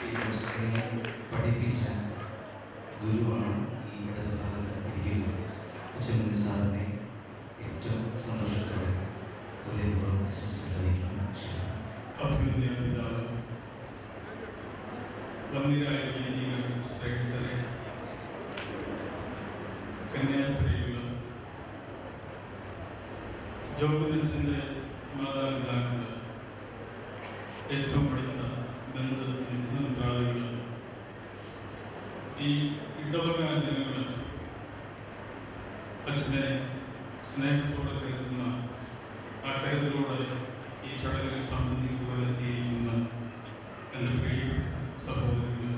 ഈ കോഴ്സിനെ പഠിപ്പിച്ച ഗുരുവാണ് ഈ ഇടത് ഭാഗത്ത് ഇരിക്കുന്നത്. അച്ഛൻ സാറിനെ ഏറ്റവും സന്തോഷത്തോടെ ഹൃദയപൂർവ്വം ആശംസകൾ അറിയിക്കുന്നു. അഭിനന്ദന പിതാവ്, വന്ദിരായ വൈദികർ, ശ്രേഷ്ഠരെ, കന്യാസ്ത്രീകൾ, ജോബിനച്ഛൻ്റെ മാതാപിതാക്കൾ, ഏറ്റവും അടുത്ത ബന്ധുമിത്രാദികൾ, ഈ ഇടവക ജനങ്ങൾ, അച്ഛനെ സ്നേഹത്തോടെ കരുതുന്ന ആ കരുതലോടെ ഈ ചടങ്ങിൽ സംബന്ധിക്കുവാനെത്തിയിരിക്കുന്ന എൻ്റെ പ്രിയപ്പെട്ട സഹോദരങ്ങൾ,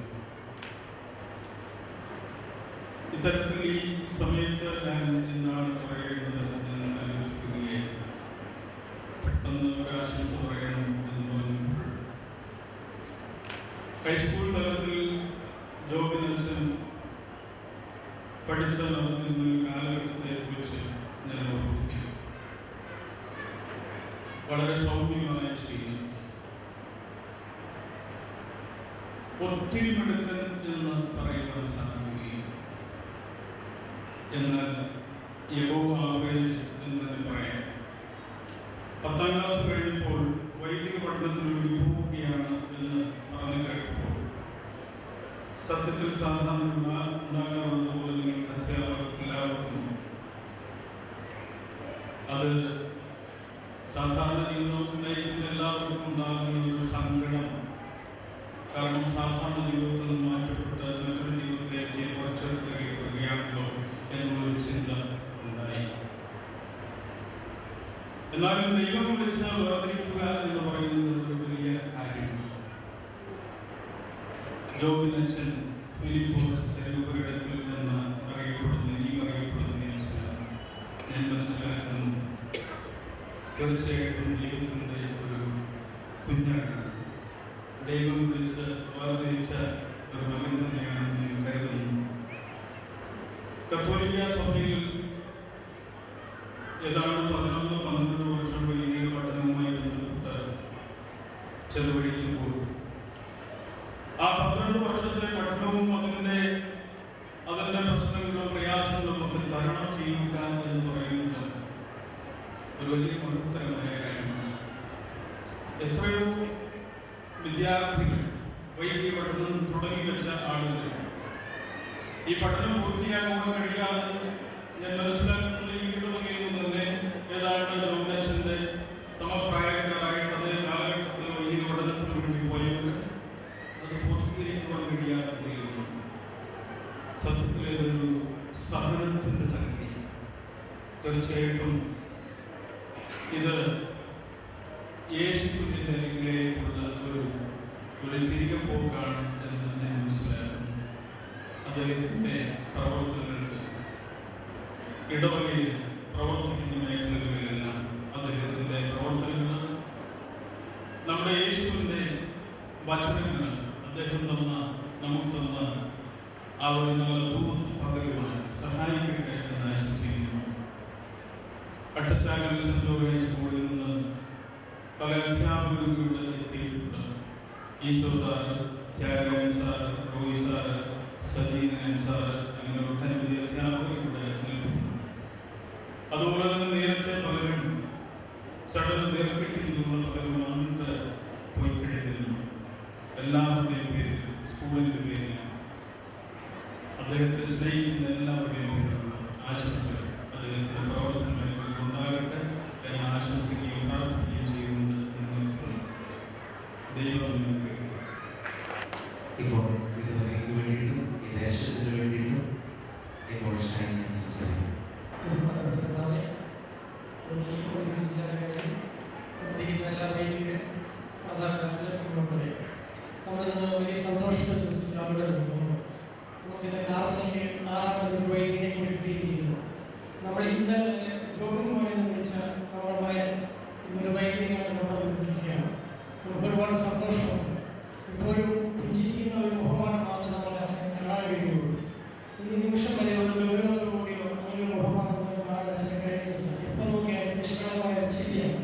ഇത്തരത്തിൽ ഈ സമയത്ത് ഞാൻ എന്താണ് പറയേണ്ടത് എന്ന് ആലോചിക്കുകയും പെട്ടെന്ന് ഒരാശംസ പറയണം എന്ന് പറഞ്ഞപ്പോൾ ഹൈസ്കൂൾ തലത്തിൽ ജോബിനച്ഛൻ പഠിച്ച നടന്നിരുന്ന ഒരു കാലഘട്ടത്തെ കുറിച്ച് ഞാൻ ഓർമ്മിക്കുകയാണ്. വളരെ സൗമ്യമായ ശീലം, ഒത്തിരി മിടുക്കൻ എന്ന് പറയുവാൻ സാധിക്കുകയില്ല, എന്നാൽ എബോ ആവറേജ് എന്നതിന് പറയാം. 10ാം ക്ലാസ് കഴിഞ്ഞപ്പോൾ വൈദിക പഠനത്തിന് വേണ്ടി പോവുകയാണ് എന്ന് പറഞ്ഞു കേട്ടപ്പോൾ സത്യത്തിൽ സാധാരണ ഉണ്ടാകാറുള്ളതുപോലെ നിങ്ങൾക്ക് അധ്യാപകർ എല്ലാവർക്കും അത് സാധാരണ ജീവിതം നയിക്കുന്ന എല്ലാവർക്കും ഉണ്ടാകുന്ന ഒരു സങ്കടം. കാരണം സാധാരണ ജീവിതത്തിൽ നിന്ന് മാറ്റപ്പെട്ട് നല്ലൊരു ജീവിതത്തിലേക്ക് കുറച്ചെടുക്കുകയാണല്ലോ എന്നുള്ളൊരു ചിന്ത ഉണ്ടായി. എന്നാലും ദൈവം വിളിച്ച് വേർതിരിക്കുക എന്ന് പറയുന്നത് ഒരു വലിയ കാര്യമാണ്. ജോബിനച്ഛൻ ഫിലിപ്പോസ് ചെറിയൊരിടത്തിൽ നിന്ന് അറിയപ്പെടുന്ന അച്ഛനാണ് ഞാൻ മനസ്സിലാക്കുന്നു. തീർച്ചയായിട്ടും ദൈവത്തിൻ്റെ ഒരു കുഞ്ഞാണ്, ദൈവം വിളിച്ച് വേർതിരിച്ച ഒരു മകൻ തന്നെയാണെന്ന് ഞാൻ കരുതുന്നു. കത്തോലിക്ക സഭയിൽ ഏതാണ്ട് 11-12 വർഷം വൈദിക പഠനവുമായി ബന്ധപ്പെട്ട് ചെലവഴിക്കുമ്പോൾ ആ 12 വർഷത്തെ പഠനവും അതിൻ്റെ പ്രശ്നങ്ങളും പ്രയാസങ്ങളും ഒക്കെ തരണം ചെയ്യുക എന്ന് പറയുന്നത് ഒരു വലിയ മഹത്തരമായ കാര്യമാണ്. എത്രയോ വിദ്യാർത്ഥികൾ വൈദിക പഠനം തുടങ്ങി വെച്ച ആളുകൾ ഈ പഠനം പൂർത്തിയാക്കുവാൻ കഴിയാതെ ഞാൻ മനസ്സിലാക്കുന്നത് ഈ ഇടവകയിൽ നിന്ന് തന്നെ ഏതാണ്ട് ജോബിനച്ഛൻ്റെ സമപ്രായക്കാരായിട്ട് അതേ കാലഘട്ടത്തിൽ വൈദിക പഠനത്തിന് വേണ്ടി പോയവർ അത് പൂർത്തീകരിക്കുവാൻ കഴിയാതെ തീരുന്നു. സത്യത്തിലേതൊരു സഹനത്തിൻ്റെ സംഗതി. തീർച്ചയായിട്ടും ഇത് യേശുവിൻ്റെ അരികിലേക്കുള്ള ഒരു തിരികെ പോക്കാണ് എന്ന് ഞാൻ മനസ്സിലാക്കുന്നു. അദ്ദേഹത്തിൻ്റെ പ്രവർത്തനങ്ങൾക്ക് ഇടവകയിൽ പ്രവർത്തിക്കുന്ന മേഖലകളിലെല്ലാം അദ്ദേഹത്തിൻ്റെ പ്രവർത്തനങ്ങൾ, നമ്മുടെ യേശുവിൻ്റെ വചനങ്ങൾ അദ്ദേഹം നമുക്ക് തന്ന ആ ഒരു നല്ല ദൂത് പകരുവാൻ സഹായിക്കട്ടെ എന്ന് ആശംസിക്കുന്നു. അട്ടച്ചാകൽ സെന്റ് ജോർജ് സ്കൂളിൽ നിന്ന് പല അധ്യാപകരും ഇവിടെ എത്തിയിട്ടുണ്ട്. Easo sir, Thyagarajan sir, Roy sir, Sajeevan sir, അങ്ങനെ ഒട്ടനവധി അധ്യാപകർ ഇവിടെ നിൽക്കുന്നുണ്ട്. അതുപോലെ തന്നെ നേരത്തെ പലരും ചടങ്ങ് നിർവഹിക്കുന്നതിനുള്ള പലരും വന്നിട്ട് പോയി കഴിഞ്ഞിരുന്നു. എല്ലാവരുടെയും പേരിൽ, സ്കൂളിൻ്റെ പേരിൽ, അദ്ദേഹത്തെ സ്നേഹിക്കുന്ന എല്ലാവരുടെയും പേരിലുള്ള ആശംസകൾ അദ്ദേഹത്തിൻ്റെ പ്രവർത്തനങ്ങളിൽ ഉണ്ടാകട്ടെ എന്ന് ആശംസിക്കുകയും പ്രാർത്ഥിക്കുകയും ചെയ്യുന്നുണ്ട് എന്ന് ദൈവം ഇപ്പോൾ ഇതുവരെയ്ക്ക് വേണ്ടിയിട്ടും ഈ ദേശത്തിന് വേണ്ടിയിട്ടും ഇപ്പോൾ ഞാൻ സംസാരിക്കും. നമ്മളിന്ന് വലിയ സന്തോഷത്തെ ദിവസത്തിൽ അവിടെ നിൽക്കുന്നു. നമുക്കിന്ന് കാർണിക്ക് 6ാമത് വൈദികനെ കൂടി കിട്ടിയിരിക്കുന്നു. നമ്മൾ ഇന്നലെ ജോബിനുമായി വിളിച്ച നമ്മുടെ മകൻ ഇന്നൊരു വൈദികനാണ് നമ്മൾ വിളിക്കുകയാണ്. നമുക്ക് ഒരുപാട് സന്തോഷമുണ്ട്. ഇപ്പോഴും പുഞ്ചിരിക്കുന്ന ഒരു മുഖമാണ് മാത്രം നമ്മൾ അച്ഛനെ കാണാൻ കഴിയുള്ളൂ. ഈ നിമിഷം വരെ ഒരു ഗൗരവത്തോടുകൂടിയോ അങ്ങനെ മുഖമാണ് നമുക്ക് കാണാൻ അച്ഛനെ കഴിയുന്നില്ല. എപ്പോൾ നോക്കിയാലും നിഷ്കളമായ ചിരിയാണ്.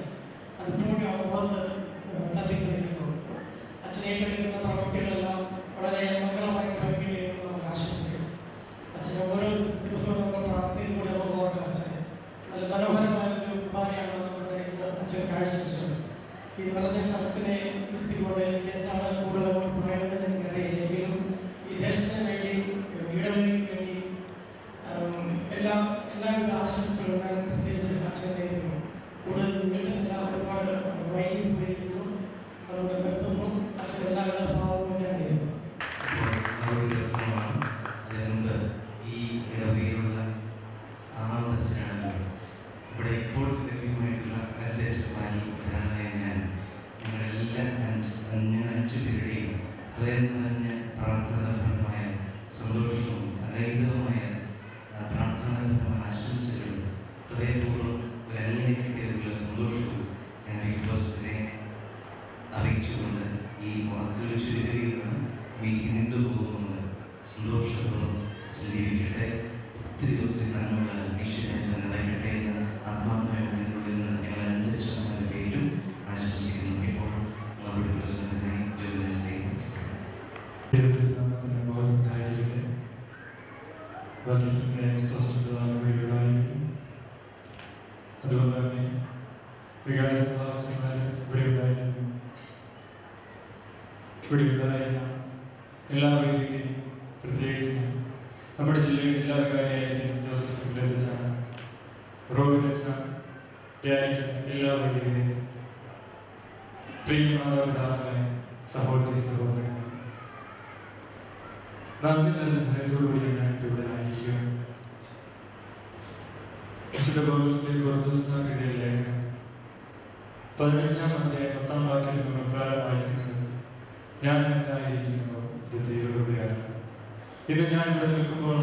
അതിപ്പോഴും ആ മുഖത്ത് തട്ടിക്കളിക്കുന്നു. അച്ഛനെ ഏറ്റെടുക്കുന്ന പ്രവൃത്തികളെല്ലാം വളരെ മംഗളമായി ഭംഗിയിലേക്ക് നമുക്ക് ആശംസിക്കാം. അച്ഛനെ ഓരോ ദിവസവും നമുക്ക് പ്രാർത്ഥനയിലൂടെ നമുക്ക് ഓർക്കാം. അച്ഛനെ നല്ല മനോഹരമായ ഒരു കുർബാനയാണ് നമ്മുടെ ഇന്ന് അച്ഛൻ കാഴ്ചവെച്ചത്. ഈ നിറഞ്ഞ സദസ്സിനെ നിർത്തിക്കൊണ്ട് എനിക്ക് എന്താണ് കൂടുതൽ പറയണമെന്ന് എനിക്കറിയില്ലെങ്കിലും ഈ ദേശത്തിന് വേണ്ടി ഇടവകയ്ക്ക് വേണ്ടി എല്ലാവിധ ആശംസകളും ഞാൻ പ്രത്യേകിച്ച് അച്ഛനെ നേരുന്നു. കൂടുതൽ വീട്ടിൽ ഒരുപാട് വൈകി പോയിരിക്കുന്നു. അതുകൊണ്ട് നിർത്തുന്നു. അച്ഛൻ എല്ലാവിധ ഭാവവും ഞാൻ നേരുന്നു. അതിനുമുമ്പ് ഈ ഇടവകയിലുള്ള ആറാമത്തച്ഛനാണല്ലോ. ഇവിടെ ഇപ്പോൾ ലഭ്യമായിട്ടുള്ള അഞ്ചച്ഛന്മാരിൽ ഒരാളായ ഞാൻ ഞങ്ങളെല്ലാം അഞ്ചു പേരുടെയും ഹൃദയം നിറഞ്ഞ പ്രാർത്ഥനാപരമായ സന്തോഷവും അനൈതികമായ പ്രാർത്ഥനാപരമായ ആശംസകളും ഹൃദയപൂർവ്വം ഒരു അനിയനെ കിട്ടിയതിലുള്ള സന്തോഷവും ഞാൻ ബിഗ് അറിയിച്ചുകൊണ്ട് ഈ വാക്കുകൾ ചുരുക്കുകയാണ്. മീറ്റിംഗ് നീണ്ടുപോകുന്നുണ്ട്. സന്തോഷപൂർവ്വം ജീവിക്കട്ടെ. ഒത്തിരി നന്മകൾ ഈശ്വരൻ നിറയട്ടെ എന്ന് ആത്മാർത്ഥമായ ഉള്ളിൽ നിന്ന് ഞങ്ങൾ അഞ്ചച്ഛന്മാരുടെ പേരിലും ആശംസിക്കുന്നു. ഇപ്പോൾ മറുപടി പ്രസിഡന്റിനായി അതുപോലെ തന്നെ വികാരമുള്ള ആവശ്യങ്ങൾ ഇവിടെ ഉണ്ടായിരുന്ന എല്ലാ വേദികളെയും പ്രത്യേകിച്ച് നമ്മുടെ ജില്ലയുടെ ജില്ലാ വികാരിയായിരിക്കും ജോസഫ് പിള്ളേച്ചാണ്, റോബിനച്ചാണ്, എല്ലാ വേദികളെയും പ്രിയ മാതാപിതാക്കളെ, സഹോദരി സഹോദരങ്ങളെ, നന്ദി നിറഞ്ഞ ഹൃദയത്തോടുകൂടി ഞാൻ ഇവിടെ ആയിരിക്കും. വിശുദ്ധ പൗലോസിന്റെ കൊറിന്തോസ്യർക്കെതിരെ ലേഖനം 15-ാം അധ്യായം 10-ാം വാക്യത്തിൽ നമ്മൾ പ്രകാരം വായിക്കുന്നത്, ഞാൻ എന്തായിരിക്കുന്നു ഇത് ദൈവകൃപയാണ്. ഇന്ന് ഞാൻ ഇവിടെ നിൽക്കുമ്പോൾ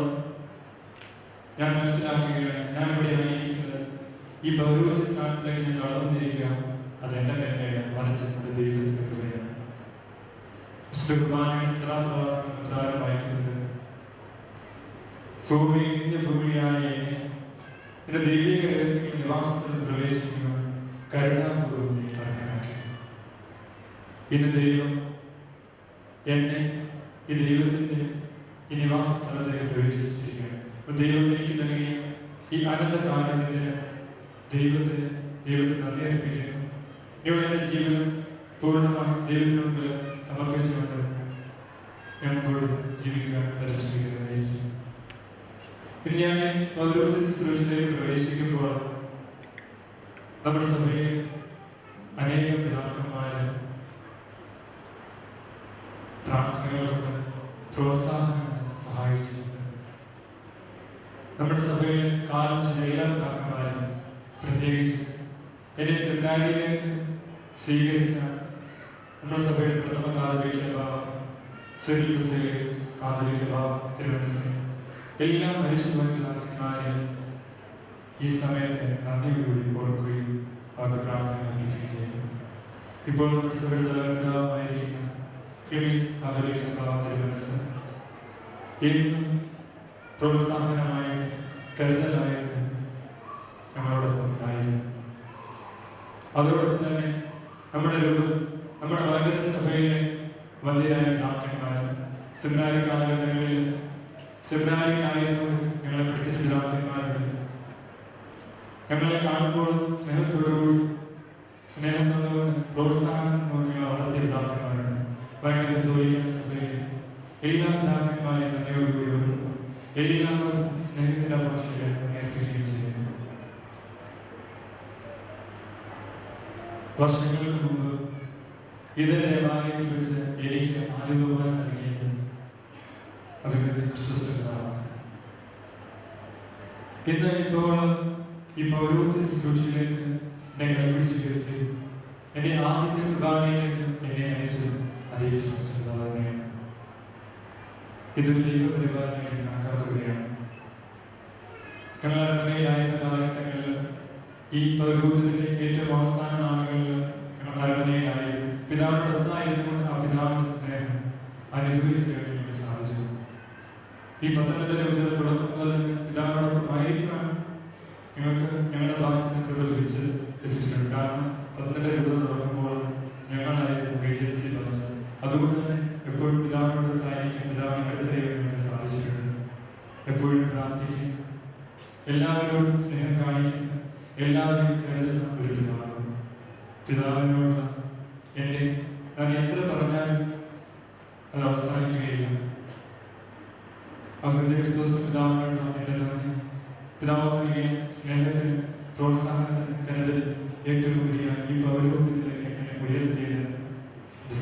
ഞാൻ മനസ്സിലാക്കുകയാണ്, ഞാൻ ഇവിടെ ആയിരിക്കുന്നത് ഈ പൗരോഹിത്യ സ്ഥാനത്തിലേക്ക് ഞാൻ കടന്നിരിക്കുക അതെന്റെ മേന്മയാണ്, മറിച്ച് ദൈവത്തിന്റെ കൃപയാണ്. വിശുദ്ധ കുർബാനയുടെ സദാപ്രവർത്തനം പ്രകാരം വായിക്കുന്നത്, ഭൂമിയിൽ നിത്യഭൂമിയായ എന്റെ ദൈവിക രഹസ്യങ്ങൾ നിവാസസ്ഥലത്ത് പ്രവേശിക്കുക കരുണാപൂർവ്വം നീ അർഹനാക്കി. ഇന്ന് ദൈവം എന്നെ ഈ ദൈവത്തിന്റെ ഈ നിവാസ സ്ഥലത്തേക്ക് പ്രവേശിച്ചിരിക്കുകയാണ്. ദൈവം എനിക്ക് നൽകിയ ഈ അനന്ത കാരുണ്യത്തിന് ദൈവത്തിന് നന്ദി അർപ്പിക്കുന്നു. ഇവിടെ എൻ്റെ ജീവിതം പൂർണ്ണമായി ദൈവത്തിന് മുമ്പിൽ സമർപ്പിച്ചുകൊണ്ട് ഞാൻ മുമ്പോട്ട് ജീവിക്കാൻ പരിശ്രമിക്കുന്നതായിരിക്കും. ഇന്ന് ഞാൻ പൗരോഹിത്യ ശുശ്രൂഷയിലേക്ക് പ്രവേശിക്കുമ്പോൾ നമ്മുടെ സഭയിൽ അനേകം പിതാക്കന്മാര് പ്രാർത്ഥനകൾ കൊണ്ട് പ്രോത്സാഹനം സഹായിച്ചിട്ടുണ്ട്. നമ്മുടെ സഭയിൽ കാലം ചെയ്ത എല്ലാ പിതാക്കന്മാരും, പ്രത്യേകിച്ച് എന്നെ സെമിനാരിയിലേക്ക് സ്വീകരിച്ച നമ്മുടെ സഭയുടെ പ്രഥമ കാതോലിക്ക ബാബ സിറിൽ ബസേലിയോസ് കാതോലിക്ക ബാബ തിരുവനന്തപുരം, എല്ലാ പരിശുദ്ധന്മാരെയും ഈ സമയത്ത് നന്ദിയോടുകൂടി ഓർക്കുകയും അവർക്ക് പ്രാർത്ഥന അർപ്പിക്കുകയും ചെയ്യുന്നു. ഇപ്പോൾ നമ്മുടെ സഭയുടെ തലവനായിരിക്കുന്ന ക്ലിമീസ് കാതോലിക്ക ബാബ തിരുവനന്തപുരം എന്നും പ്രോത്സാഹനമായിട്ട് കരുതലായിട്ട് നമ്മളോടൊപ്പം ഉണ്ടായിരുന്നു. അതോടൊപ്പം തന്നെ നമ്മുടെ മലങ്കര സഭയിലെ വന്ധ്യരായ പിതാക്കന്മാരും സെമിനാരി കാലഘട്ടങ്ങളിൽ സെമിനാരിയിലായതുകൊണ്ട് ഞങ്ങളെ പഠിപ്പിച്ച പിതാക്കന്മാരുണ്ട്. ഞങ്ങളെ കാണുമ്പോൾ സ്നേഹത്തോടുകൂടി സ്നേഹം തന്നുകൊണ്ട് പ്രോത്സാഹനം കൊണ്ട് ഞങ്ങളെ വളർത്തിയ പിതാക്കന്മാരുണ്ട്. ഭയങ്കര തോന്നിക്കുന്ന സഭയിൽ എല്ലാ പിതാക്കന്മാരെയും നന്ദിയോടുകൂടി ഓർക്കുന്നു. എല്ലാവർക്കും സ്നേഹത്തിന്റെ ഭാഷയിൽ നേർപ്പിക്കുകയും ചെയ്യുന്നു. വർഷങ്ങൾക്ക് മുമ്പ് ഇതേ ദേവാലയത്തിൽ വെച്ച് എനിക്ക് ആദ്യകുമാരൻ നൽകിയത് അതിന്റെ ക്രിസ്തുസ്തമാണ്. ഇന്ന് ഇപ്പോൾ ഈ പൗരോഹിത്യ ശുശ്രൂഷയിലേക്ക് എന്നെ കൈപിടിച്ചു കയറ്റി എന്റെ ആദ്യത്തെ കുർബാനയിലേക്ക് എന്നെ നയിച്ചത് അതേ ക്രിസ്തുസ്തം തന്നെയാണ്. ഇതൊരു ദൈവപരിപാലനയായി കണക്കാക്കുകയാണ്. ഞങ്ങൾ അരമനയിലായിരുന്ന കാലഘട്ടങ്ങളിൽ ഈ പൗരോഹിത്യത്തിന്റെ ഏറ്റവും അവസാന നാളുകളിൽ ഞങ്ങൾ അരമനയിലായി പിതാവിനോടൊത്തായതുകൊണ്ട് ആ പിതാവിന്റെ സ്നേഹം അനുഭവിച്ചു കഴിഞ്ഞ് എനിക്ക് സാധിച്ചു. ഈ 12 രൂപയുടെ തുടക്കം മുതൽ പിതാവിനോടൊപ്പം ആയിരിക്കുവാൻ ഞങ്ങളുടെ ഭാഗത്തിന് കൃപ ലഭിച്ചിട്ടുണ്ട്. കാരണം 12 രൂപ തുടങ്ങുമ്പോൾ ഞങ്ങളായിരുന്നു ഏജൻസി ബസ്. അതുകൊണ്ട് തന്നെ എപ്പോഴും പിതാവിനോടൊത്തായി എല്ലാവരോടും സ്നേഹം കാണിക്കുന്ന, എല്ലാവരെയും കരുതുന്ന ഒരു പിതാവ്. പിതാവിനോടുള്ള എൻ്റെ ഞാൻ എത്ര പറഞ്ഞാലും അത് അവസാനിക്കുകയില്ല. ക്രിസ്തുസ് പിതാവിനോടുള്ള എൻ്റെ നന്ദി, പിതാവ് നൽകിയ സ്നേഹത്തിന്, പ്രോത്സാഹനത്തിന്, കരുതലിന് ഏറ്റവും വലിയ ഈ പൗരോഹിത്യത്തിലേക്ക് എന്നെ ഉയർത്തിയത് എൻ്റെ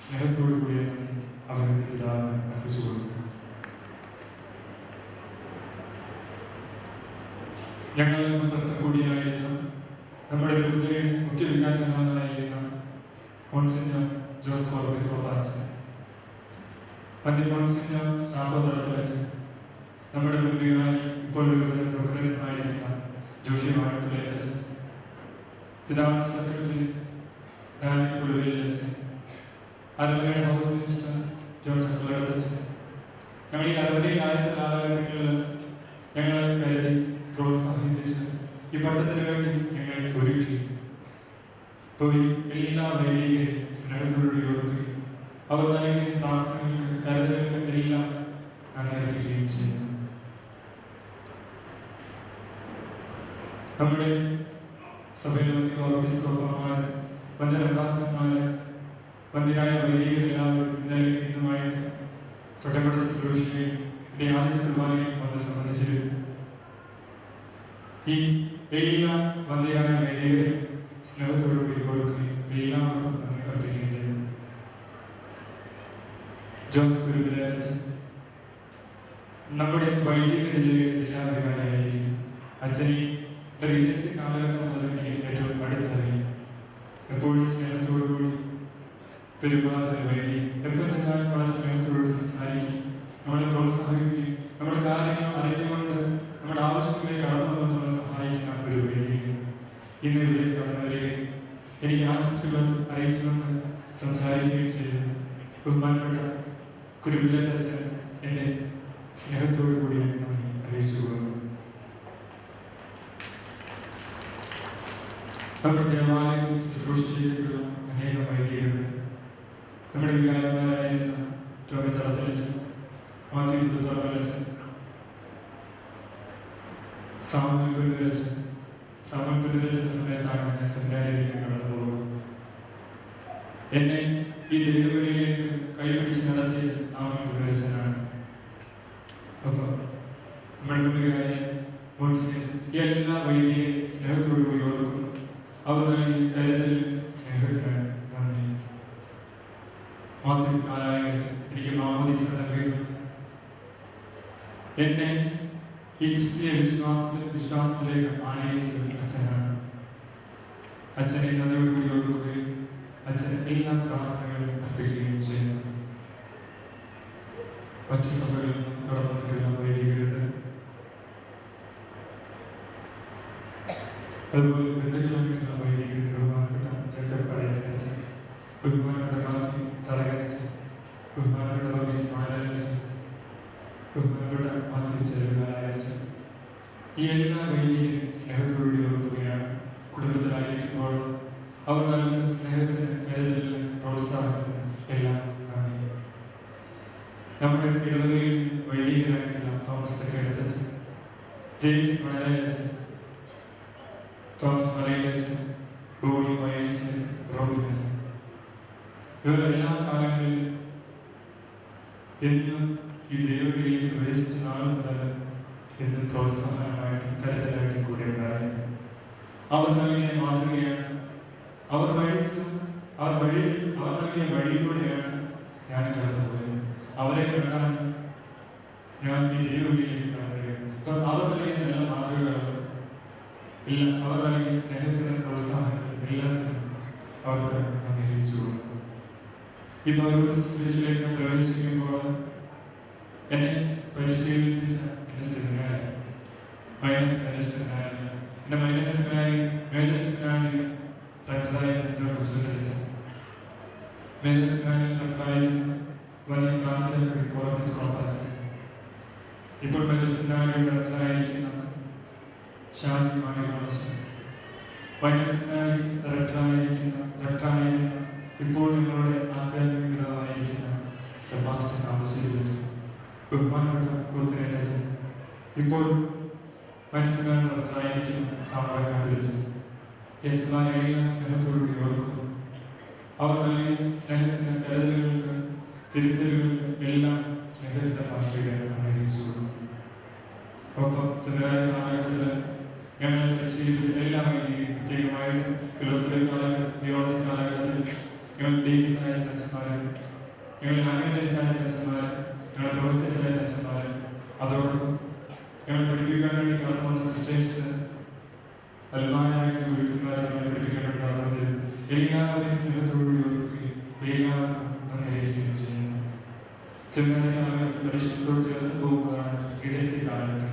സ്നേഹത്തോടു കൂടിയ നന്ദി അവരുടെ പിതാവിന് അർപ്പിച്ചു കൊടുക്കുന്നു. ഞങ്ങൾ മുൻപത്തെ കൂടിയായിരുന്ന നമ്മുടെ രൂപതയുടെ മുഖ്യ വികാരനാഥനായിരുന്ന മോൺസിഞ്ഞോർ ജോസ് കോർബിസ് കോപ്പാച്ചൻ, മോൺസിഞ്ഞോർ ചാക്കോ തടത്തിലച്ചൻ, നമ്മുടെ മുൻവികാരി ഇപ്പോൾ പ്രകടനമായിരിക്കുന്ന ജോഷി വാഴത്തുലച്ചൻ, പിതാവിന്റെ സെക്രട്ടറി ഡാനി പുലുവലിലച്ചൻ, അരമനയുടെ ഹൗസ് മിനിസ്റ്റർ ജോർജ് അക്കളടത്തച്ചൻ, ഞങ്ങൾ ഈ അരമനയിലായിരുന്ന കാലഘട്ടങ്ങളിൽ ഞങ്ങളെ കരുതി പ്രോത്സാഹിപ്പിച്ച് ഈ പട്ടത്തിന് വേണ്ടി ഞങ്ങൾ ഒരുക്കി പോയി എല്ലാ വൈദികരെയും സ്നേഹത്തോടുകൂടി ഓർക്കുകയും അവർ നൽകിയ പ്രാർത്ഥനകൾക്ക്, കരുതലുകൾക്ക് എല്ലാം അംഗീകരിക്കുകയും ചെയ്യുന്നു. നമ്മുടെ സഭയിലെ ഓഫീസ്കോപ്പന്മാർ, വന്ദനദാസന്മാര്, വന്ദിരായ വൈദികരെല്ലാവരും ഇന്നലെ ഇന്നുമായിട്ട് തൊട്ടപ്പട ശുശ്രൂഷയും എൻ്റെ ആദ്യത്തെ കുർബാനയും വന്ന് സംബന്ധിച്ചിരുന്നു. ഈ എല്ലാ വന്ദിരായ വൈദികരെ സ്നേഹത്തോടുകൂടി ഓർക്കുകയും എല്ലാവർക്കും നന്ദി അർപ്പിക്കുകയും ചെയ്യുന്നു. ജോസ് ഗുരുവിലച്ചൻ നമ്മുടെ വൈദിക ജില്ലയുടെ ജില്ലാധികാരിയായിരിക്കും. അച്ഛനെ റീജൻസി കാലഘട്ടം മുതൽ എനിക്ക് ഏറ്റവും അടുത്തറിയും. എപ്പോഴും സ്നേഹത്തോടുകൂടി പെരുമാറുന്ന വൈദി, എപ്പോൾ ചെന്നാലും വളരെ സ്നേഹത്തോടുകൂടി സംസാരിക്കുകയും നമ്മളെ പ്രോത്സാഹിപ്പിക്കുകയും നമ്മുടെ കാര്യങ്ങൾ അറിഞ്ഞുകൊണ്ട് നമ്മുടെ ആവശ്യത്തിലേക്ക് കടന്നു വന്ന് നമ്മളെ സഹായിക്കുന്ന ഒരു വൈദി. ഇന്ന് ഇവിടെ കടന്നു വരികയും എനിക്ക് ആശംസകൾ അറിയിച്ചുകൊണ്ട് സംസാരിക്കുകയും ചെയ്യുന്നു. ബഹുമാനപ്പെട്ട കുരുവിലച്ചൻ എൻ്റെ സ്നേഹത്തോടു കൂടി നന്ദി അറിയിച്ചു കൊള്ളുന്നു. നമ്മുടെ ദേവാലയത്തിൽ ശുശ്രൂഷ ചെയ്തിട്ടുള്ള അനേകം വൈദികരുണ്ട്. നമ്മുടെ വികാരന്മാരായിരുന്ന ടോമി തളത്തിലച്ചൻ, മാത്യു തളത്തിലച്ചൻ, സാമുവൽ പുനരച്ചന്റെ സമയത്താണ് ഞാൻ സെമിനാരിയിലേക്ക് കടന്നു പോകുന്നത്. എന്നെ ഈ ദൈവവിളിയിലേക്ക് കൈപിടിച്ച് നടത്തിയത് സാമുവൽ പുനരച്ചനാണ്. അപ്പം നമ്മുടെ മുൻകാരെ എല്ലാ വൈദികരെയും സ്നേഹത്തോടുകൂടി ഓർക്കുന്നു. അവർ നൽകിയ കരുതലിൽ സ്നേഹത്തിന് നന്ദി. മാത്യു കാലായ എനിക്ക് മാമോദീസ നൽകുന്നു. എന്നെ ഈ ക്രിസ്തീയ വിശ്വാസത്തിലേക്ക് ആനയിച്ചത് അച്ഛനാണ്. അച്ഛനെ നന്ദിയോടുകൂടി ഓർക്കുകയും അച്ഛൻ എല്ലാ പ്രാർത്ഥനകളും അർപ്പിക്കുകയും ചെയ്യുന്നു. മറ്റു സഭകളിൽ നിന്നും കടന്നു വന്നിട്ടുള്ള വൈദികരുണ്ട്. അതുപോലെ ബന്ധുക്കളായിട്ടുള്ള വൈദികർ, ബഹുമാനപ്പെട്ട ജേക്കബ് പടയത്തച്ചൻ, ബഹുമാനപ്പെട്ട ഗാന്ധി തറകരച്ചൻ, ബഹുമാനപ്പെട്ട വർഗീസ് മാലച്ചൻ, ബഹുമാനപ്പെട്ട മാത്യു ചെറുകാലയച്ചൻ, ഈ എല്ലാ വൈദികരും സ്നേഹത്തോടുകൂടി ഓർക്കുകയാണ്. കുടുംബത്തിലായിരിക്കുമ്പോൾ അവർ നൽകുന്ന സ്നേഹത്തിന്, കരുതലിന്, പ്രോത്സാഹനത്തിന് എല്ലാം നന്ദി. നമ്മുടെ ഇടവകയിൽ വൈദികരായിട്ടുള്ള തോമസ് തെക്കേടത്തച്ചൻ, ജെയിംസ് മണലച്ചൻ, തോമസ് മലയിലച്ചൻ, ബോണി വയസ്സൻ, റോബിനച്ചൻ, ഇവർ എല്ലാ കാലങ്ങളിലും എന്നും ഈ ദൈവവിളിയിൽ പ്രവേശിച്ച നാൾ മുതൽ എന്നും പ്രോത്സാഹനമായിട്ടും കരുതലായിട്ടും കൂടെ ഉണ്ടായി. അവർ നൽകിയ മാതൃകയാണ്. അവർ നൽകിയ വഴിയിലൂടെയാണ് ഞാൻ കടന്നുപോയത്. അവരെ കണ്ടാൽ ഞാൻ ഈ ദൈവവിളിയിലേക്ക് കടന്നുകയാണ്. അവർ നൽകിയ നല്ല മാതൃകകൾ എല്ലാം, അവർ നൽകിയ സ്നേഹത്തിന്, പ്രോത്സാഹനത്തിന് എല്ലാത്തിനും അവർക്ക് അംഗീകരിച്ചു കൊടുക്കും. ഈ പൗരോഹിത്യ ശുശ്രൂഷയിലേക്ക് പ്രവേശിക്കുമ്പോൾ എന്നെ പരിശീലിപ്പിച്ച എൻ്റെ സെമിനാരി, മേജർ സെമിനാരി, എൻ്റെ മേജർ സെമിനാരി ഡോക്ടറായ മേജർ സെമിനാരി ഡോക്ടറായിരുന്ന വലിയ പ്രാന്തികൾക്ക് കോർബിസ് കോപ്പാച്ചൻ, ഇപ്പോൾ മേജർ സെമിനാരി ഡോക്ടറായിരിക്കുന്ന ഷാജി മാണിവാസൻ, വൈദ്യ സെമിനാരി ഡോക്ടറായിരുന്ന ഇപ്പോൾ നിങ്ങളുടെ ആധ്യാത്മികതായിരിക്കുന്ന സെബാസ്റ്റ്യൻ ആവശ്യത്തിൽ, ബഹുമാനപ്പെട്ട കൂത്തിനേറ്റച്ചൻ, ഇപ്പോൾ മനസ്സിലാക്കുന്നവർക്കായിരിക്കും സാമ്രാജ്യം വിളിച്ചത്. യേശുമാരെല്ലാം സ്നേഹത്തോടുകൂടി ഓർക്കുന്നു. അവർ നൽകിയ സ്നേഹത്തിന്, കരുതലുകൾക്ക്, തിരുത്തലുകൾക്ക് എല്ലാം സ്നേഹത്തിന്റെ ഭാഷയിലാണ് അറിയിച്ചുകൊള്ളുന്നു. ഒപ്പം സെമിനാരി കാലഘട്ടത്തിൽ ഞങ്ങൾ പരിശീലിപ്പിച്ച എല്ലാ രീതിയും, പ്രത്യേകമായിട്ട് ഫിലോസഫി കാലഘട്ടം, തിയോളജി കാലഘട്ടത്തിൽ ഞങ്ങൾ ഡീൻസായ അച്ഛന്മാർ, ഞങ്ങൾ മാനേജേഴ്സായ അച്ഛന്മാർ, ഞങ്ങൾ പ്രൊഫസേഴ്സായ അച്ഛന്മാർ, അതോടൊപ്പം ഞങ്ങൾ പഠിപ്പിക്കാൻ വേണ്ടി കടന്നു വന്ന സിസ്റ്റേഴ്സ്, അൽമാരായിട്ട് ഗുരുക്കന്മാരെ ഞങ്ങളെ പഠിപ്പിക്കാൻ വേണ്ടി കടന്നു വന്നത് എല്ലാവരെയും സ്നേഹത്തോടുകൂടി ഓർക്കുകയും എല്ലാവർക്കും നന്ദി അറിയിക്കുകയും ചെയ്യുന്നു. സെമിനാരി കാലഘട്ടത്തിൽ പരിശീലനത്തോട് ചേർന്ന് പോകുന്നതാണ് റീജൻസി കാലഘട്ടം.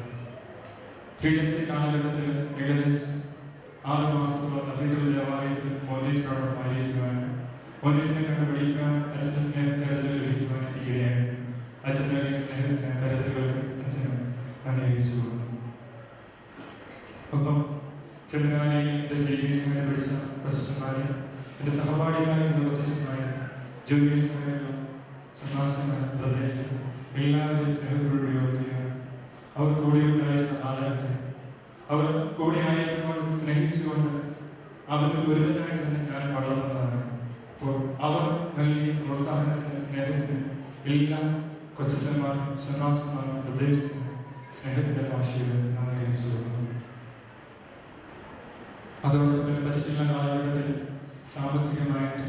റീജൻസി കാലഘട്ടത്തിൽ ഏകദേശം 6 മാസത്തോളം കത്തീഡ്രൽ ദേവാലയത്തിൽ മോനീച്ചോടൊപ്പമായിരിക്കുവാനും മോനീച്ചിനെ കണ്ട് പഠിക്കുവാനും അച്ഛൻ്റെ സ്നേഹം കരുതൽ ലഭിക്കുവാനും ഇടയായി. അച്ഛൻ്റെ സ്നേഹത്തിന്, കരുതലുകൾക്ക് അച്ഛനും നന്ദി അറിയിച്ചു കൊടുക്കുന്നു. ഒപ്പം സെമിനാരിയിൽ എൻ്റെ സീനിയേഴ്സിനെ പഠിച്ച കൊച്ചന്മാരെ, എൻ്റെ സഹപാഠികളായിട്ടുള്ള കൊച്ചന്മാരെ, ജൂനിയേഴ്സായിട്ടുള്ള സമാസന്മാർ, ബ്രദേഴ്സ് എല്ലാവരും സ്നേഹത്തോടുകൂടി ഓർക്കുകയാണ്. അവർ കൂടെ ഉണ്ടായിരുന്ന കാലഘട്ടത്തിൽ അവർ കൂടെ ആയിരിക്കുമ്പോൾ സ്നേഹിച്ചുകൊണ്ട് അവരിൽ ഒരുവനായിട്ട് തന്നെ ഞാൻ വളർന്നതാണ്. അപ്പോൾ അവർ നൽകിയ പ്രോത്സാഹനത്തിന്, സ്നേഹത്തിന് എല്ലാം കൊച്ചന്മാരും സമാസന്മാരും ബ്രദേഴ്സിനും സ്നേഹത്തിന്റെ ഭാഷയിൽ നാം അറിയിച്ചു കൊടുക്കുന്നു. അതോടൊപ്പം പരിശീലന കാലഘട്ടത്തിൽ സാമ്പത്തികമായിട്ട്,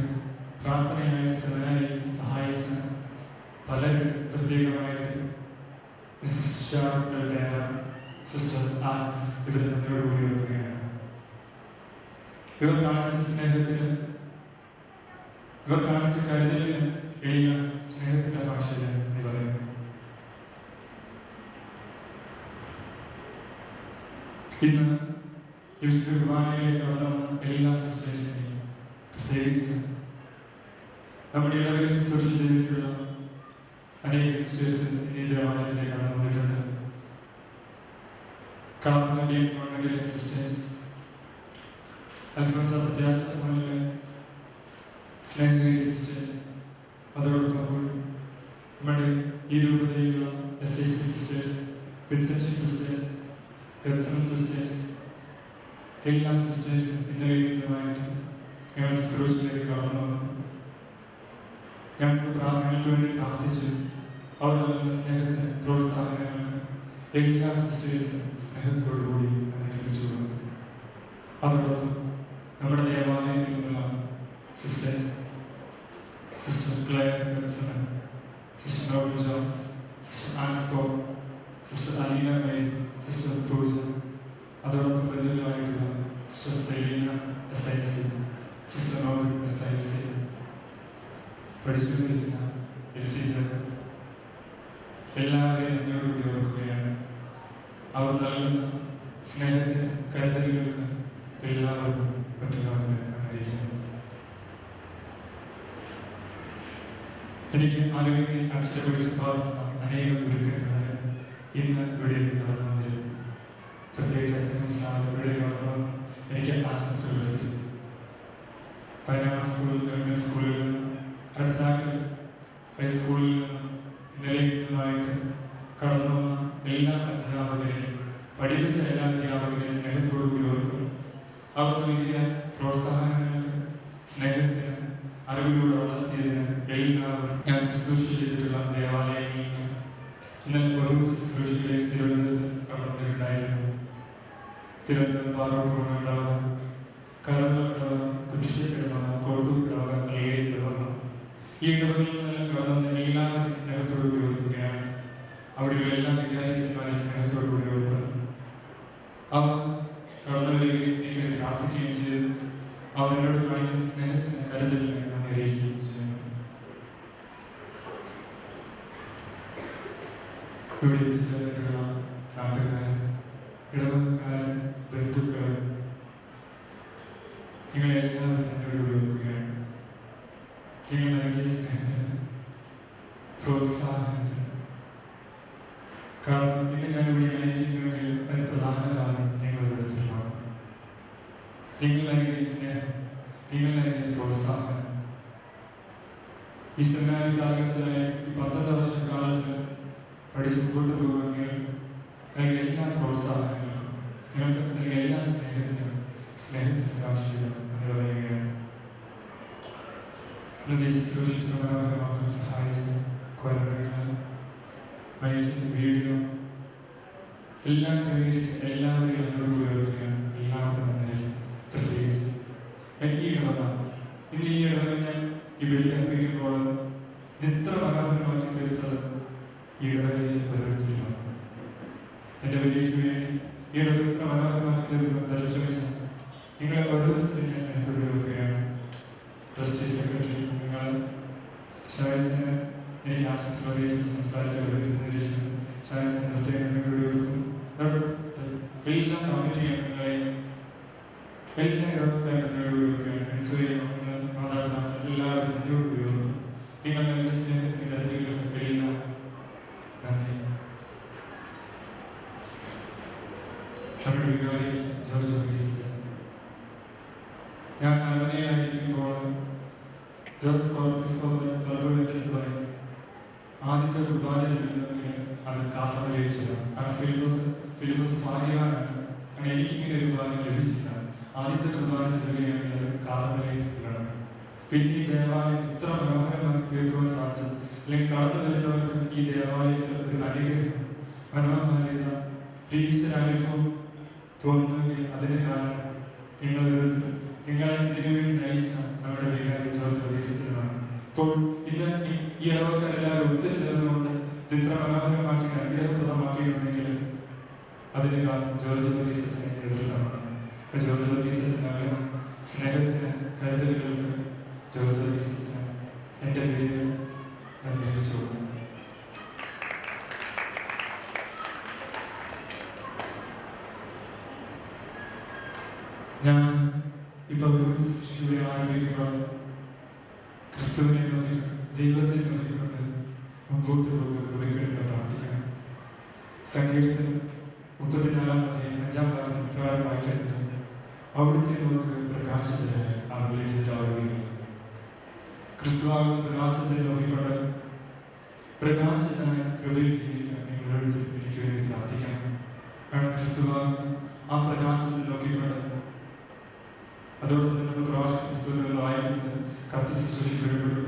പ്രാർത്ഥനയായിട്ട് സെമിനാരിയിൽ സഹായിച്ച പലരും, പ്രത്യേകമായിട്ട് സിസ്റ്റർ ആഗ്നസ്, ഇവർ നന്ദിയോടുകൂടി ഓർക്കുകയാണ്. ഇവർ കാണിച്ച സ്നേഹത്തിന്, ഇവർ കാണിച്ച കരുതലിന് എല്ലാം സ്നേഹത്തിന്റെ ഭാഷയിൽ എന്ന് പറയുന്നു. ഇന്ന് ഈ വിശുദ്ധ കുർബാനയിലേക്ക് കടന്നു വന്ന എല്ലാ സിസ്റ്റേഴ്സിനെയും, പ്രത്യേകിച്ച് നമ്മുടെ ഇടവകയിൽ ശുശ്രൂഷ ചെയ്തിട്ടുള്ള അനേക സിസ്റ്റേഴ്സ് ഈ ദേവാലയത്തിലേക്ക് കടന്നു വന്നിട്ടുണ്ട്. കാർമേഡിയൻ ഗവൺമെന്റിലെ സിസ്റ്റേഴ്സ്, അൽഫോൻസ പ്രത്യാശയിലെ സ്നേഹിത സിസ്റ്റേഴ്സ്, അതോടൊപ്പം നമ്മുടെ ഈ രൂപതയിലുള്ള SIC sisters, Vincentian sisters, Gethsemane sisters, എല്ലാ സിസ്റ്റേഴ്സും ഇന്നലെയുമായിട്ട് ഞങ്ങൾ ശുശ്രൂഷയിലേക്ക് കടന്നു വന്നു. ഞങ്ങൾക്ക് വേണ്ടി പ്രാർത്ഥിച്ചു. അവർ നൽകുന്ന സ്നേഹത്തിന്, പ്രോത്സാഹനങ്ങൾക്ക് എല്ലാ സിസ്റ്റേഴ്സും സ്നേഹത്തോടുകൂടി അനുഭവിച്ചു കൊടുക്കുന്നു. അതോടൊപ്പം നമ്മുടെ ദേവാലയത്തിൽ നിന്നുള്ള sister Claire Benson, sister Noble Johns, sister Ansco, sister Aleena Mary, sister Pooja, അതോടൊപ്പം ബന്ധുക്കളായിട്ടുള്ള sister Seleena SIC, sister Noble SIC, പഠിച്ചുകൊണ്ടിരിക്കുന്ന LC ചേർന്ന് എല്ലാവരെയും നന്ദിയോടുകൂടി ഓർക്കുകയാണ്. അവർ നൽകുന്ന സ്നേഹത്തിന്, കരുതലുകൾക്ക് എല്ലാവർക്കും മറ്റുള്ളവരെ അറിയിക്കുന്നു. എനിക്ക് അറിവിനെ അക്ഷരപരിച്ച് പാർന്ന അനേകം ഗുരുക്കന്മാർ ഇന്ന് ഇവിടേക്ക് കടന്നു വന്നിരുന്നു. പ്രത്യേകിച്ച് അച്ഛനും സാറും ഇവിടെ കടന്നു വന്ന് എനിക്ക് ആശംസകൾ ലഭിച്ചു. പൈനാമ സ്കൂളിൽ, ഗവൺമെന്റ് സ്കൂളിൽ നിന്നും, അടുത്താക്കിൽ ഹൈസ്കൂളിൽ നിന്നും, നിലയുമായിട്ട് കടന്നു വന്ന എല്ലാ അധ്യാപകരെയും, പഠിപ്പിച്ച എല്ലാ അധ്യാപകരെയും സ്നേഹത്തോടുകൂടി ഓർക്കുന്നു. അവർ നൽകിയ പ്രോത്സാഹനങ്ങൾക്ക്, സ്നേഹത്തിന്, അറിവിലൂടെ വളർത്തിയതിന് എല്ലാവരും ഞാൻ ശുശ്രൂഷ ചെയ്തിട്ടുള്ള ദേവാലയങ്ങളിൽ ഇന്നലെ പൊതുവെ ശുശ്രൂഷയിലേക്ക് തിരുവനന്തപുരത്ത് കടന്നിട്ടുണ്ടായിരുന്നു. തിരുവനന്തപുരം പാറോട്ടുള്ള ഇടവക, കരമ ഇടവക, കുറ്റിശ്ശേരി ഇടവക, കോട്ടൂർ ഇടവക, തലയേരി ഇടവക, ഈ ഇടവകളിൽ നിന്നെല്ലാം കടന്നു എല്ലാവരും സ്നേഹത്തോടുകൂടി ഓർക്കുകയാണ്. അവിടെയുള്ള എല്ലാ വിദ്യാലയത്തിന്മാരെയും സ്നേഹത്തോടുകൂടി ഓർക്കുന്നു. അവർ കടന്നു വരികയും പ്രാർത്ഥിക്കുകയും ചെയ്തു. അവരോട് കാണിക്കുന്ന സ്നേഹത്തിന്, കരുതലിന് നന്ദി അറിയിക്കുകയും ചെയ്യുന്നു. ഇവിടെ എത്തിച്ചേർന്നിട്ടുള്ള നാട്ടുകാരൻ, ഇടവക്കാരൻ, ബന്ധുക്കൾ, നിങ്ങളെല്ലാവരും എന്നോട് ഓർക്കുകയാണ്. നിങ്ങൾ നൽകിയ സ്നേഹത്തിന്, പ്രോത്സാഹനത്തിന്, കാരണം ഇന്ന് ഞാനിവിടെ ആയിരിക്കുന്നുവെങ്കിൽ അതിന് പ്രധാന കാരണം നിങ്ങളുടെ അടുത്തുള്ളതാണ്. നിങ്ങൾ നൽകിയ സ്നേഹം, നിങ്ങൾ നൽകിയ പ്രോത്സാഹനം. ഈ സെമിനാരി കാലഘട്ടത്തിലായി 12 വർഷക്കാലത്ത് പഠിച്ച് മുമ്പോട്ട് പോകുമെങ്കിൽ നൽകിയ എല്ലാ പ്രോത്സാഹനങ്ങൾക്കും നിങ്ങൾക്ക് നൽകിയ എല്ലാ സ്നേഹത്തിനും സാക്ഷികളും എന്ന് പറയുകയാണ്. ഇന്നത്തെ ശുശ്രൂഷിച്ച് മനോഹരമാക്കാൻ സഹായിച്ച കൊലകൾ, വീഡിയോ എല്ലാം ക്രമീകരിച്ച് എല്ലാവരെയും എന്നോട് ഉപയോഗിക്കുകയാണ്. എല്ലാവർക്കും നന്ദി. പ്രത്യേകിച്ച് ഈ ഇടവക ഇന്ന് ഈ ഇടവക ഞാൻ ഈ ബലി അർപ്പിക്കുമ്പോൾ ഇത്ര മനോഹരമാക്കി തീർത്തത് ഈ ഇടവകയിൽ ഓരോരുത്തരുമാണ്. എൻ്റെ ബലിക്ക് വേണ്ടി ഈ ഇടവക ഇത്ര മനോഹരമാക്കി തീർക്കാൻ പരിശ്രമിച്ച നിങ്ങളെ ഓരോരുത്തരും ഞാൻ സ്നേഹത്തോട് ഉപയോഗിക്കുകയാണ്. ട്രസ്റ്റി സെക്രട്ടറി നിങ്ങൾ ഷായസിന് എനിക്ക് ആശംസ അറിയിച്ചു സംസാരിച്ച ഓരോരുത്തരും ഷായസിന് പ്രത്യേകം ഉപയോഗിക്കും. എല്ലാ കമ്മിറ്റി അംഗങ്ങളെയും എല്ലാ ഇടവക്കാരും ഉപയോഗിക്കുകയാണ്. മാതാപിതാക്കൾ എല്ലാവരും എന്നോട് ഉപയോഗിക്കും. നിങ്ങൾ നല്ല സ്നേഹത്തിന് കരുതലുകൾക്ക് എല്ലാം നന്ദി. നമ്മുടെ വികാരി ജോർജ് വർഗീസ്, ഞാൻ അരമനയിലായിരിക്കുമ്പോൾ ജോർജ് കോർപ്പസ് കോളേജ് എൻ്റെ അടുത്ത് പറയും, ആദ്യത്തെ കുർബാന ചെല്ലുന്നതൊക്കെ അത് കാലമറിയിച്ചതാണ്. കാരണം ഫിലിപ്പോസ് ഭാഗ്യവാനാണ്. അങ്ങനെ എനിക്കിങ്ങനെ ഒരു ഭാഗ്യം ലഭിച്ചില്ല. ആദ്യത്തെ കുർബാന ചെല്ലുകയാണെങ്കിൽ അത് കാലമറിയിച്ചതാണ്. പിന്നെ ഈ ദേവാലയം ഇത്ര മനോഹരമാക്കി തീർക്കുവാൻ സാധിച്ചു. അല്ലെങ്കിൽ കടന്നു വരുന്നവർക്ക് ഈ ദേവാലയത്തിൽ ഒരു അനുഗ്രഹം, മനോഹാരിത, അനുഭവം തോന്നുന്നെങ്കിൽ അതിന് കാരണം നിങ്ങൾ നിങ്ങളെ ഇതിനു വേണ്ടി നയിച്ച നമ്മുടെ വികാരി ജോർജ് പ്രതീക്ഷിച്ചതാണ്. ഇപ്പോൾ ഇന്ന് ഈ ഇടവക്കാരെല്ലാവരും ഒത്തുചേർന്നുകൊണ്ട് ഇത്ര മനോഹരമാക്കി അനുഗ്രഹപ്രദമാക്കിയിട്ടുണ്ടെങ്കിൽ അതിന് കാരണം ജോർജ് പ്രതീക്ഷിച്ചതിന്റെ നേതൃത്വമാണ്. ജോർജ് പ്രതീക്ഷിച്ച നൽകുന്ന സ്നേഹത്തിന് കരുതലുകൾക്ക് ജോർജ് പ്രതീക്ഷിച്ച എൻ്റെ പേര് നന്ദി അറിയിച്ചു. ഞാൻ ഇപ്പോൾ ശിശുവിനെ ആരംഭിക്കുമ്പോൾ ക്രിസ്തുവിനെ നോക്കി ദൈവത്തെ നോക്കിക്കൊണ്ട് മുമ്പോട്ട് പോകുന്ന പ്രാർത്ഥിക്കണം. സങ്കീർത്തനം 34-5 പ്രകാരം വായിക്കുന്നുണ്ട്, അവിടുത്തെ നോക്ക് പ്രകാശത്തിനായി അവർ വിളിച്ചിട്ടാവുകയും ക്രിസ്തുവാകുന്ന പ്രകാശത്തെ നോക്കിക്കൊണ്ട് പ്രകാശത്തിനായി കൃപയിൽ ജീവിക്കാൻ നിങ്ങളെടുത്ത് എനിക്ക് വേണ്ടി പ്രാർത്ഥിക്കണം. കാരണം ക്രിസ്തുവാകുന്ന ആ പ്രകാശത്തിൽ നോക്കിക്കൊണ്ട് അതോടൊപ്പം നമ്മൾ പ്രവാചക പുസ്തകങ്ങൾ വായിക്കുന്നത് കത്ത് ശുശ്രൂഷിക്കപ്പെടും